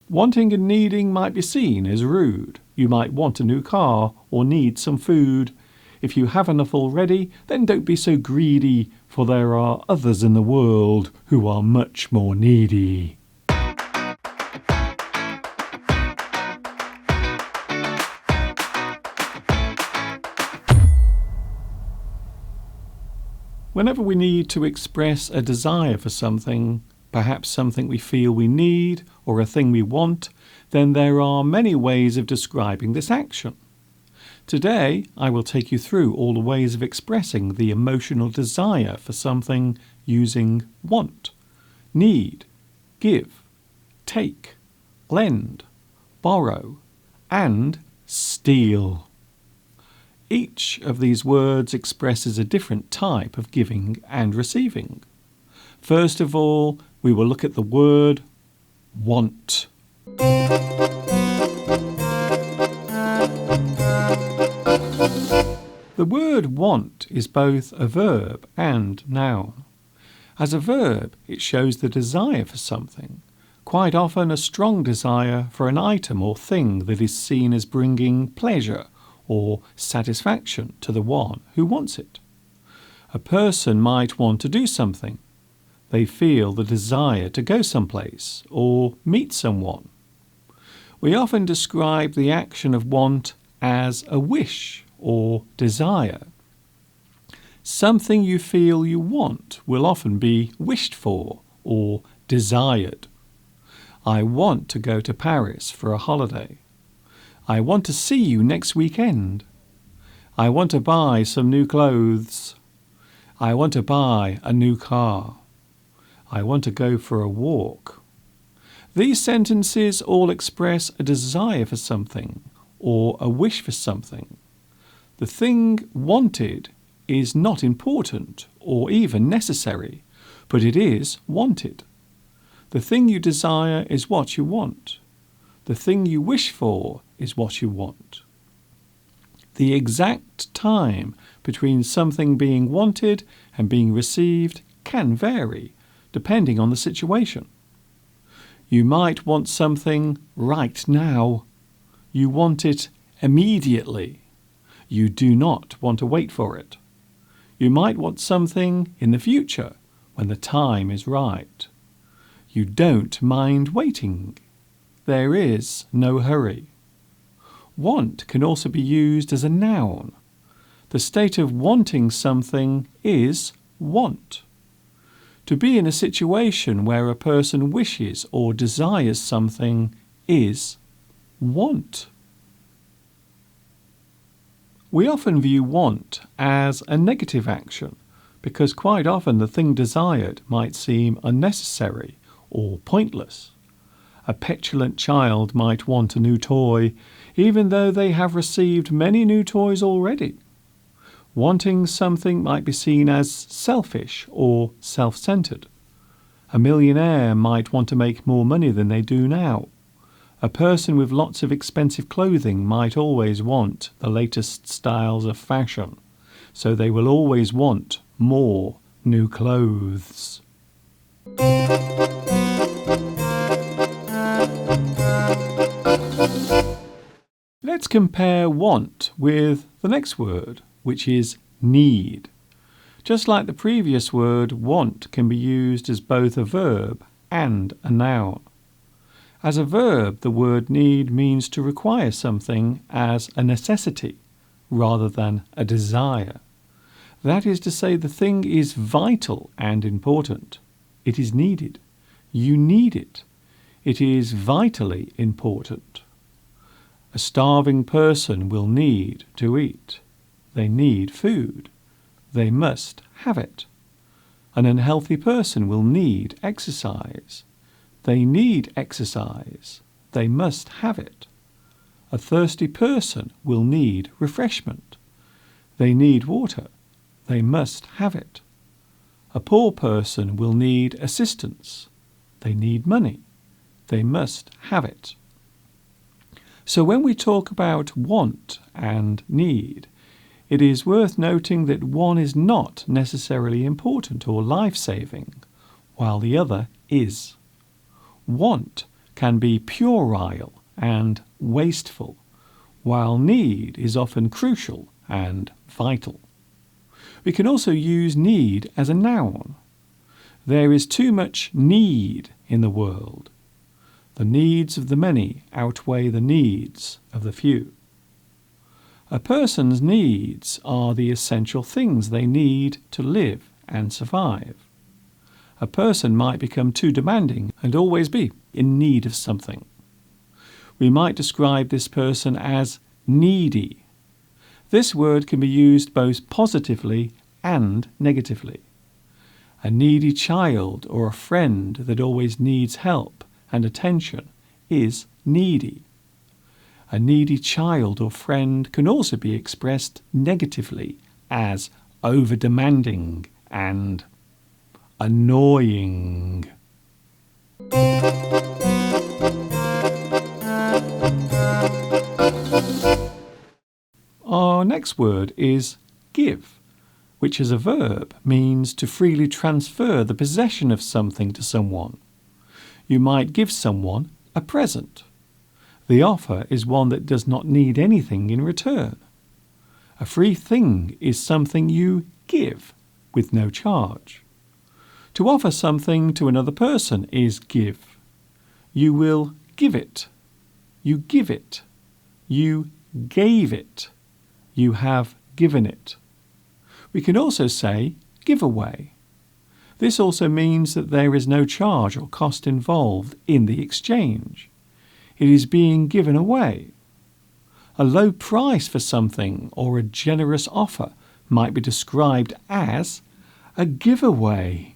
Wanting and needing might be seen as rude. You might want a new car or need some food. If you have enough already, then don't be so greedy, for there are others in the world who are much more needy. Whenever we need to express a desire for something, perhaps something we feel we need or a thing we want, then there are many ways of describing this action. Today, I will take you through all the ways of expressing the emotional desire for something using want, need, give, take, lend, borrow, and steal. Each of these words expresses a different type of giving and receiving. First of all, we will look at the word want. The word want is both a verb and noun. As a verb, it shows the desire for something, quite often a strong desire for an item or thing that is seen as bringing pleasure or satisfaction to the one who wants it. A person might want to do something. They feel the desire to go someplace or meet someone. We often describe the action of want as a wish or desire. Something you feel you want will often be wished for or desired. I want to go to Paris for a holiday. I want to see you next weekend. I want to buy some new clothes. I want to buy a new car. I want to go for a walk. These sentences all express a desire for something or a wish for something. The thing wanted is not important or even necessary, but it is wanted. The thing you desire is what you want. The thing you wish for is what you want. The exact time between something being wanted and being received can vary, depending on the situation. You might want something right now. You want it immediately. You do not want to wait for it. You might want something in the future when the time is right. You don't mind waiting. There is no hurry. Want can also be used as a noun. The state of wanting something is want. To be in a situation where a person wishes or desires something is want. We often view want as a negative action because quite often the thing desired might seem unnecessary or pointless. A petulant child might want a new toy, even though they have received many new toys already. Wanting something might be seen as selfish or self-centered. A millionaire might want to make more money than they do now. A person with lots of expensive clothing might always want the latest styles of fashion, so they will always want more new clothes. Let's compare want with the next word, which is need. Just like the previous word, want can be used as both a verb and a noun. As a verb, the word need means to require something as a necessity rather than a desire. That is to say, the thing is vital and important. It is needed. You need it. It is vitally important. A starving person will need to eat. They need food. They must have it. An unhealthy person will need exercise. They need exercise. They must have it. A thirsty person will need refreshment. They need water. They must have it. A poor person will need assistance. They need money. They must have it. So when we talk about want and need, it is worth noting that one is not necessarily important or life-saving, while the other is. Want can be puerile and wasteful, while need is often crucial and vital. We can also use need as a noun. There is too much need in the world. The needs of the many outweigh the needs of the few. A person's needs are the essential things they need to live and survive. A person might become too demanding and always be in need of something. We might describe this person as needy. This word can be used both positively and negatively. A needy child or a friend that always needs help and attention is needy. A needy child or friend can also be expressed negatively as over-demanding and annoying. Our next word is give, which as a verb means to freely transfer the possession of something to someone. You might give someone a present. The offer is one that does not need anything in return. A free thing is something you give with no charge. To offer something to another person is give. You will give it. You give it. You gave it. You have given it. We can also say giveaway. This also means that there is no charge or cost involved in the exchange. It is being given away. A low price for something or a generous offer might be described as a giveaway.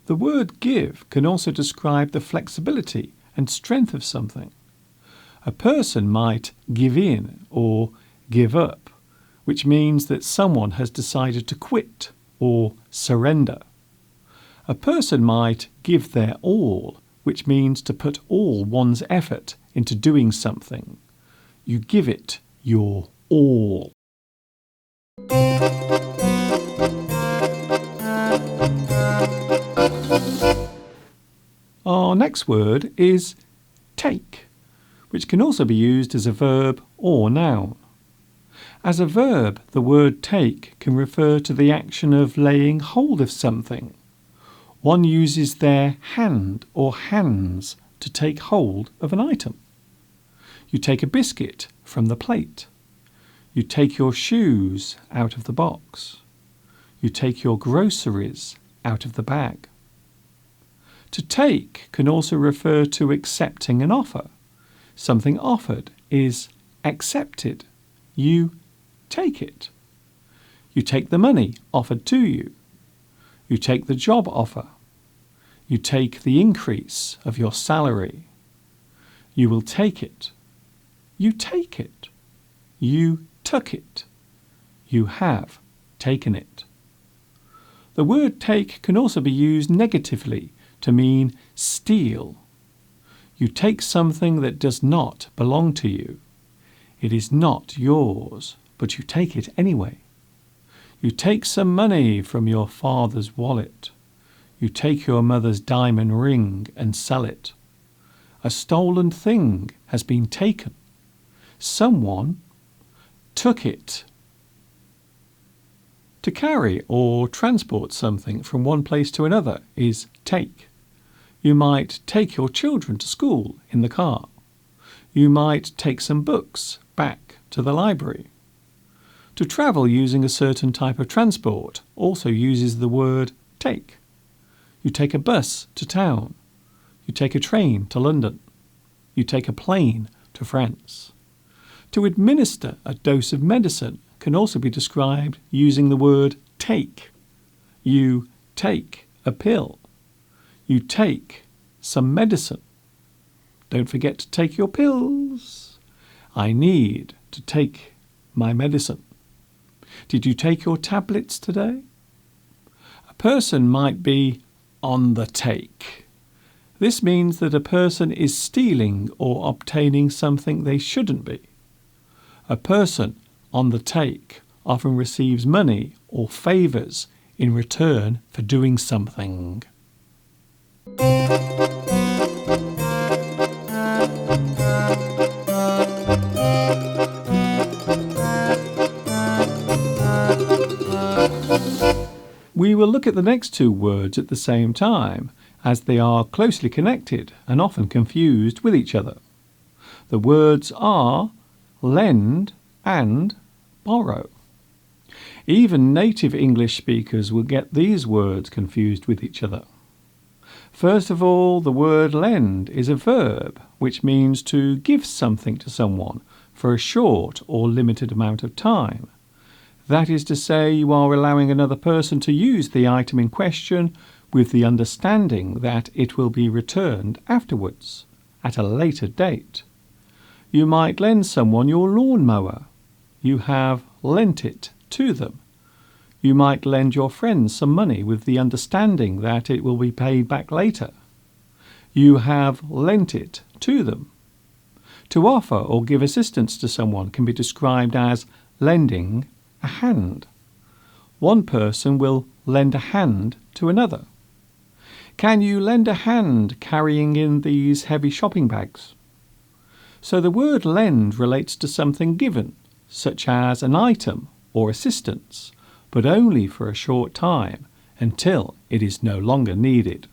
The word give can also describe the flexibility and strength of something. A person might give in or give up, which means that someone has decided to quit or surrender. A person might give their all, which means to put all one's effort into doing something. You give it your all. Our next word is take, which can also be used as a verb or noun. As a verb, the word take can refer to the action of laying hold of something. One uses their hand or hands to take hold of an item. You take a biscuit from the plate. You take your shoes out of the box. You take your groceries out of the bag. To take can also refer to accepting an offer. Something offered is accepted. You take it. You take the money offered to you. You take the job offer. You take the increase of your salary. You will take it. You take it. You took it. You have taken it. The word take can also be used negatively to mean steal. You take something that does not belong to you. It is not yours, but you take it anyway. You take some money from your father's wallet. You take your mother's diamond ring and sell it. A stolen thing has been taken. Someone took it. To carry or transport something from one place to another is take. You might take your children to school in the car. You might take some books back to the library. To travel using a certain type of transport also uses the word take. You take a bus to town. You take a train to London. You take a plane to France. To administer a dose of medicine can also be described using the word take. You take a pill. You take some medicine. Don't forget to take your pills. I need to take my medicine. Did you take your tablets today? A person might be on the take. This means that a person is stealing or obtaining something they shouldn't be. A person on the take often receives money or favours in return for doing something. We will look at the next two words at the same time, as they are closely connected and often confused with each other. The words are lend and borrow. Even native English speakers will get these words confused with each other. First of all, the word lend is a verb which means to give something to someone for a short or limited amount of time. That is to say, you are allowing another person to use the item in question with the understanding that it will be returned afterwards, at a later date. You might lend someone your lawnmower. You have lent it to them. You might lend your friends some money with the understanding that it will be paid back later. You have lent it to them. To offer or give assistance to someone can be described as lending a hand. One person will lend a hand to another. Can you lend a hand carrying in these heavy shopping bags? So the word lend relates to something given, such as an item or assistance, but only for a short time until it is no longer needed.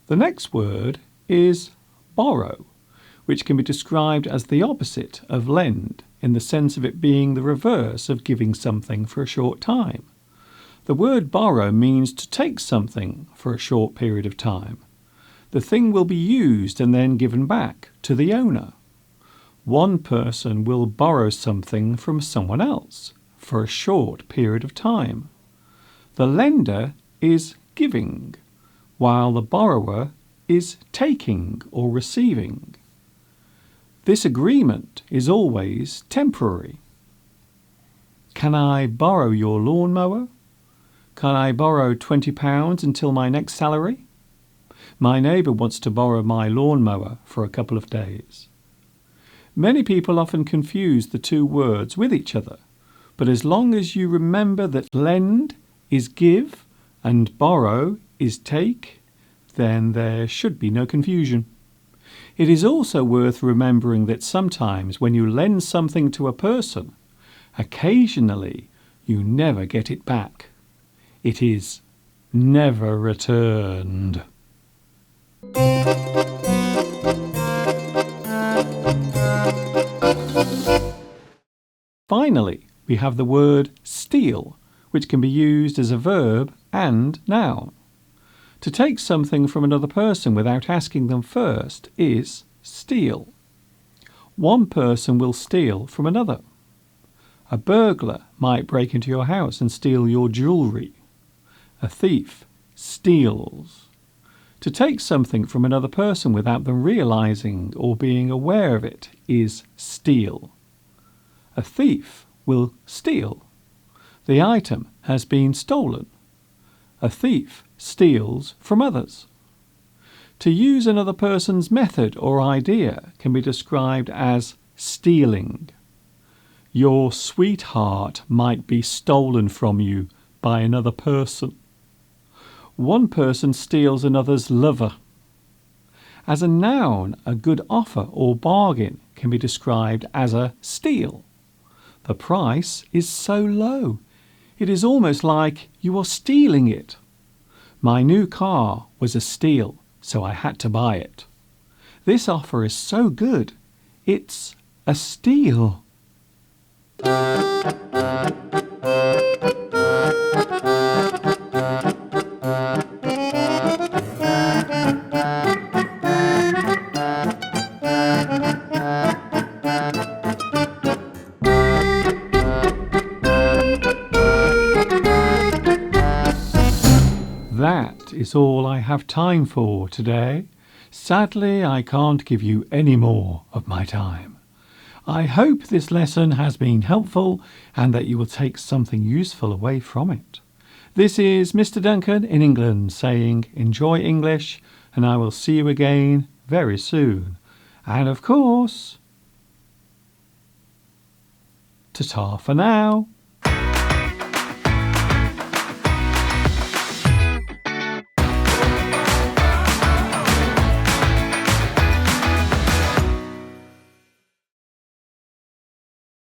The next word is borrow, which can be described as the opposite of lend in the sense of it being the reverse of giving something for a short time. The word borrow means to take something for a short period of time. The thing will be used and then given back to the owner. One person will borrow something from someone else for a short period of time. The lender is giving, while the borrower is taking or receiving. This agreement is always temporary. Can I borrow your lawnmower? Can I borrow £20 until my next salary? My neighbour wants to borrow my lawnmower for a couple of days. Many people often confuse the two words with each other, but as long as you remember that lend is give and borrow is take, then there should be no confusion. It is also worth remembering that sometimes when you lend something to a person, occasionally you never get it back. It is never returned. Finally, we have the word steal, which can be used as a verb and noun. To take something from another person without asking them first is steal. One person will steal from another. A burglar might break into your house and steal your jewellery. A thief steals. To take something from another person without them realizing or being aware of it is steal. A thief will steal. The item has been stolen. A thief steals from others. To use another person's method or idea can be described as stealing. Your sweetheart might be stolen from you by another person. One person steals another's lover. As a noun, a good offer or bargain can be described as a steal. The price is so low. It is almost like you are stealing it. My new car was a steal, so I had to buy it. This offer is so good, it's a steal. That is all I have time for today. Sadly, I can't give you any more of my time. I hope this lesson has been helpful and that you will take something useful away from it. This is Mr. Duncan in England saying enjoy English, and I will see you again very soon. And of course, ta-ta for now.